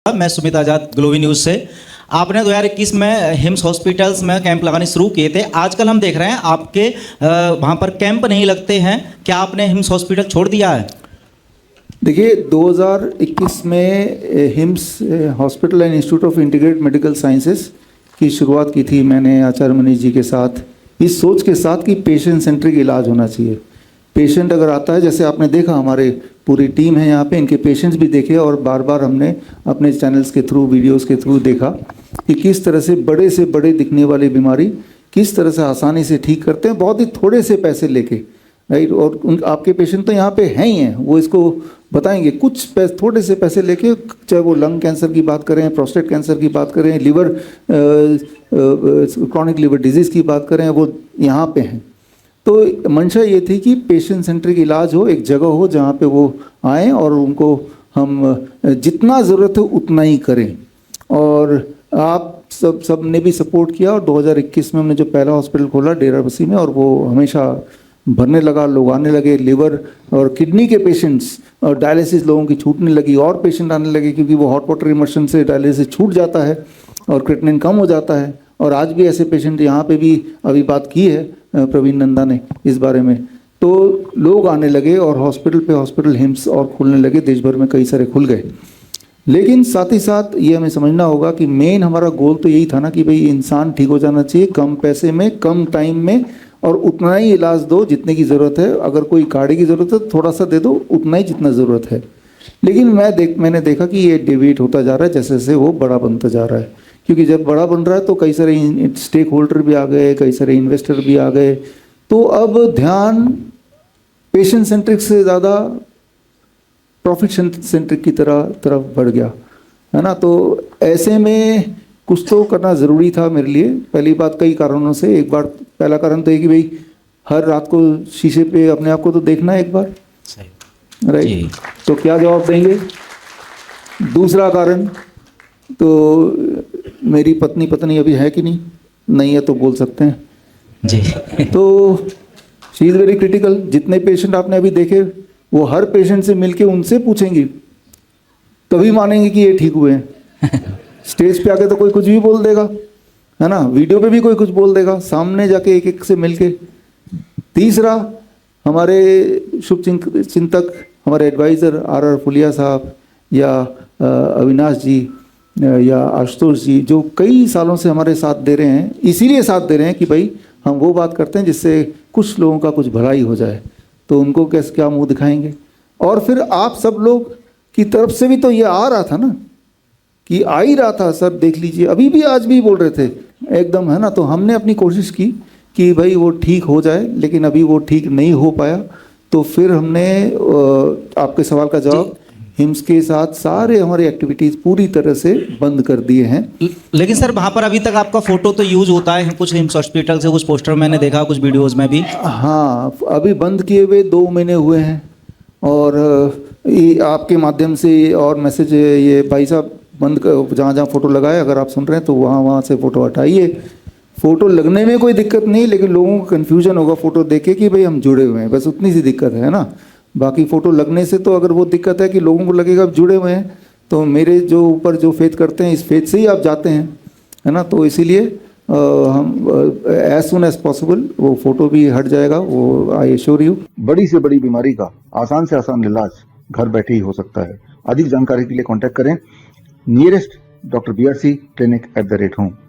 मैं सुमित आजाद ग्लोबी न्यूज़ से। आपने 2021 में हिम्स हॉस्पिटल्स में कैंप लगाने शुरू किए थे। आजकल हम देख रहे हैं आपके वहाँ पर कैंप नहीं लगते हैं। क्या आपने हिम्स हॉस्पिटल छोड़ दिया है? देखिए 2021 में hymns hospital and institute of integrated medical sciences की शुरुआत की थी मैंने आचार्य मनीष जी के साथ, इस सोच के साथ कि पेशेंट सेंट्रिक इलाज होना चाहिए। पेशेंट अगर आता है, जैसे आपने देखा हमारे पूरी टीम है यहाँ पे, इनके पेशेंट्स भी देखे और बार बार हमने अपने चैनल्स के थ्रू, वीडियोस के थ्रू देखा कि किस तरह से बड़े दिखने वाली बीमारी किस तरह से आसानी से ठीक करते हैं, बहुत ही थोड़े से पैसे लेके, राइट। और आपके पेशेंट तो यहाँ पे हैं ही हैं, वो इसको बताएंगे। कुछ थोड़े से पैसे लेके, चाहे वो लंग कैंसर की बात करें, प्रोस्टेट कैंसर की बात करें, लिवर क्रॉनिक लिवर डिजीज़ की बात करें, वो यहाँ पे हैं। तो मंशा ये थी कि पेशेंट सेंट्रिक इलाज हो, एक जगह हो जहाँ पे वो आएँ और उनको हम जितना ज़रूरत है उतना ही करें। और आप सब ने भी सपोर्ट किया और 2021 में हमने जो पहला हॉस्पिटल खोला डेराबस्सी में, और वो हमेशा भरने लगा, लोग आने लगे। लिवर और किडनी के पेशेंट्स और डायलिसिस लोगों की छूटने लगी और पेशेंट आने लगे, क्योंकि वो हॉट वाटर इमर्शन से डायलिसिस छूट जाता है और क्रिएटिनिन कम हो जाता है। और आज भी ऐसे पेशेंट यहाँ पे भी अभी बात की है प्रवीण नंदा ने इस बारे में, तो लोग आने लगे और हॉस्पिटल पे हॉस्पिटल हिम्स और खुलने लगे, देश भर में कई सारे खुल गए। लेकिन साथ ही साथ ये हमें समझना होगा कि मेन हमारा गोल तो यही था ना कि भाई इंसान ठीक हो जाना चाहिए, कम पैसे में, कम टाइम में, और उतना ही इलाज दो जितने की ज़रूरत है। अगर कोई गाड़ी की ज़रूरत है तो थोड़ा सा दे दो, उतना ही जितना ज़रूरत है। लेकिन मैंने देखा कि ये डिवेट होता जा रहा है, जैसे जैसे वो बड़ा बनता जा रहा है, क्योंकि जब बड़ा बन रहा है तो कई सारे स्टेक होल्डर भी आ गए, कई सारे इन्वेस्टर भी आ गए। तो अब ध्यान पेशेंट सेंट्रिक से ज़्यादा प्रॉफिट सेंट्रिक की तरफ बढ़ गया है ना। तो ऐसे में कुछ तो करना ज़रूरी था मेरे लिए। पहली बात कई कारणों से, एक बार पहला कारण तो है कि भाई हर रात को शीशे पे अपने आप को तो देखना है एक बार, राइट। तो क्या जवाब देंगे? दूसरा कारण तो मेरी पत्नी अभी है कि नहीं है तो बोल सकते हैं जी। तो शी इज़ वेरी क्रिटिकल। जितने पेशेंट आपने अभी देखे, वो हर पेशेंट से मिलके उनसे पूछेंगी, तभी मानेंगे कि ये ठीक हुए हैं। स्टेज पे आके तो कोई कुछ भी बोल देगा, है ना, वीडियो पे भी कोई कुछ बोल देगा, सामने जाके एक एक से मिलके। तीसरा, हमारे शुभ चिंतक, हमारे एडवाइज़र आर फुलिया साहब या अविनाश जी या आशुतोष जी, जो कई सालों से हमारे साथ दे रहे हैं, इसीलिए साथ दे रहे हैं कि भाई हम वो बात करते हैं जिससे कुछ लोगों का कुछ भलाई हो जाए। तो उनको कैसे क्या मुंह दिखाएंगे? और फिर आप सब लोग की तरफ से भी तो ये आ रहा था ना, कि आ ही रहा था, सर देख लीजिए, अभी भी आज भी बोल रहे थे एकदम, है ना। तो हमने अपनी कोशिश की कि भाई वो ठीक हो जाए, लेकिन अभी वो ठीक नहीं हो पाया। तो फिर हमने आपके सवाल का जवाब, हिम्स के साथ सारे हमारी एक्टिविटीज़ पूरी तरह से बंद कर दिए हैं। लेकिन सर वहाँ पर अभी तक आपका फ़ोटो तो यूज़ होता है कुछ हिम्स हॉस्पिटल से, कुछ पोस्टर मैंने देखा, कुछ वीडियोज़ में भी। हाँ, अभी बंद किए हुए 2 महीने हुए हैं। और आपके माध्यम से और मैसेज, ये भाई साहब बंद कर, जहाँ फ़ोटो लगाए, अगर आप सुन रहे हैं तो वहाँ से फ़ोटो हटाइए। फ़ोटो लगने में कोई दिक्कत नहीं, लेकिन लोगों को कन्फ्यूजन होगा फ़ोटो देखे कि भाई हम जुड़े हुए हैं, बस उतनी सी दिक्कत है ना। बाकी फ़ोटो लगने से तो अगर वो दिक्कत है कि लोगों को लगेगा आप जुड़े हुए हैं, तो मेरे जो ऊपर जो फेथ करते हैं, इस फेथ से ही आप जाते हैं, है ना। तो इसीलिए हम एज सुन एज पॉसिबल वो फ़ोटो भी हट जाएगा, वो आई एश्योर यू। बड़ी से बड़ी बीमारी का आसान से आसान इलाज घर बैठे ही हो सकता है। अधिक जानकारी के लिए कांटेक्ट करें nearest doctor BRC clinic @home।